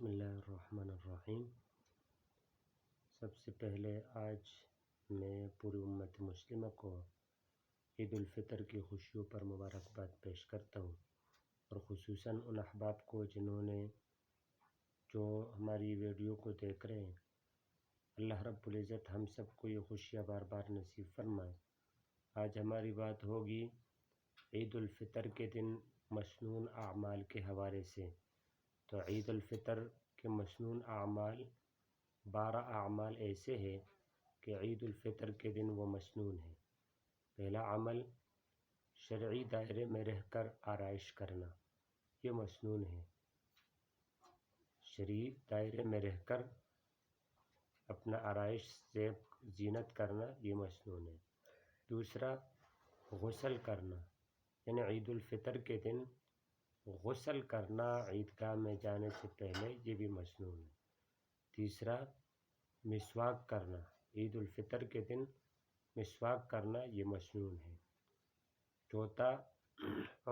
بسم اللہ الرحمن الرحیم۔ سب سے پہلے آج میں پوری امت مسلمہ کو عید الفطر کی خوشیوں پر مبارکباد پیش کرتا ہوں، اور خصوصاً ان احباب کو جنہوں نے جو ہماری ویڈیو کو دیکھ رہے ہیں، اللہ رب العزت ہم سب کو یہ خوشیاں بار بار نصیب فرمائے۔ آج ہماری بات ہوگی عید الفطر کے دن مسنون اعمال کے حوالے سے۔ تو عید الفطر کے مسنون اعمال 12 اعمال ایسے ہیں کہ عید الفطر کے دن وہ مسنون ہیں۔ پہلا عمل شرعی دائرے میں رہ کر آرائش کرنا، یہ مسنون ہے۔ شرعی دائرے میں رہ کر اپنا آرائش زینت کرنا، یہ مسنون ہے۔ دوسرا غسل کرنا، یعنی عید الفطر کے دن غسل کرنا عیدگاہ میں جانے سے پہلے، یہ بھی مسنون ہے۔ تیسرا مسواک کرنا، عید الفطر کے دن مسواک کرنا، یہ مسنون ہے۔ چوتھا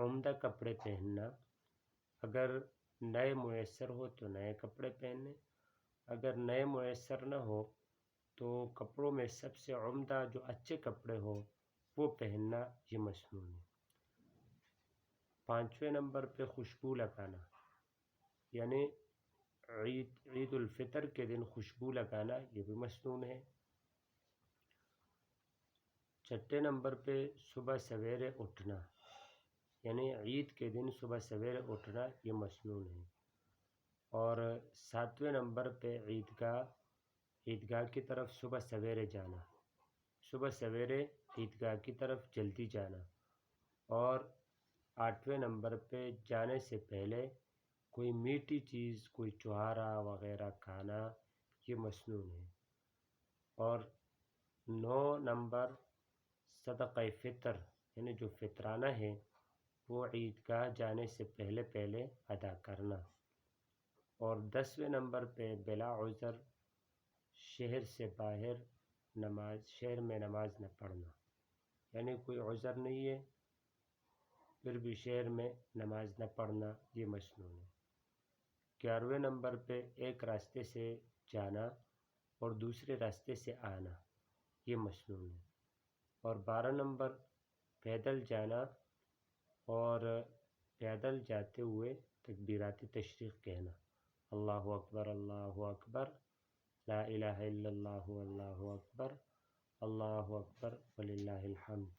عمدہ کپڑے پہننا، اگر نئے میسر ہو تو نئے کپڑے پہننے، اگر نئے میسر نہ ہو تو کپڑوں میں سب سے عمدہ جو اچھے کپڑے ہو وہ پہننا، یہ مسنون ہے۔ پانچویں نمبر پہ خوشبو لگانا، یعنی عید الفطر کے دن خوشبو لگانا، یہ بھی مسنون ہے۔ چھٹے نمبر پہ صبح سویرے اٹھنا، یعنی عید کے دن صبح سویرے اٹھنا، یہ مسنون ہے۔ اور ساتویں نمبر پہ عیدگاہ کی طرف صبح سویرے جانا، صبح سویرے عیدگاہ کی طرف جلدی جانا۔ اور آٹھویں نمبر پہ جانے سے پہلے کوئی میٹھی چیز، کوئی چھہارا وغیرہ کھانا، یہ مسنون ہے۔ اور 9 نمبر صدقہ فطر، یعنی جو فطرانہ ہے وہ عیدگاہ جانے سے پہلے ادا کرنا۔ اور 10ویں نمبر پہ بلا عذر شہر سے باہر شہر میں نماز نہ پڑھنا، یعنی کوئی عذر نہیں ہے پھر بھی شہر میں نماز نہ پڑھنا، یہ مسنون ہے۔ 11ویں نمبر پہ ایک راستے سے جانا اور دوسرے راستے سے آنا، یہ مسنون ہے۔ اور 12 نمبر پیدل جانا اور پیدل جاتے ہوئے تکبیرات تشریق کہنا، اللہ اکبر اللہ اکبر، لا الہ الا اللہ اللہ اکبر، اللہ اکبر وللہ الحمد،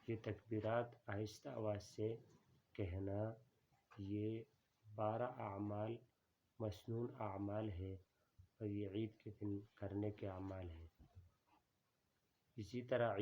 یہ تکبیرات آہستہ آواز سے کہنا، یہ 12 اعمال مسنون اعمال ہے، اور یہ عید کے دن کرنے کے اعمال ہیں۔ اسی طرح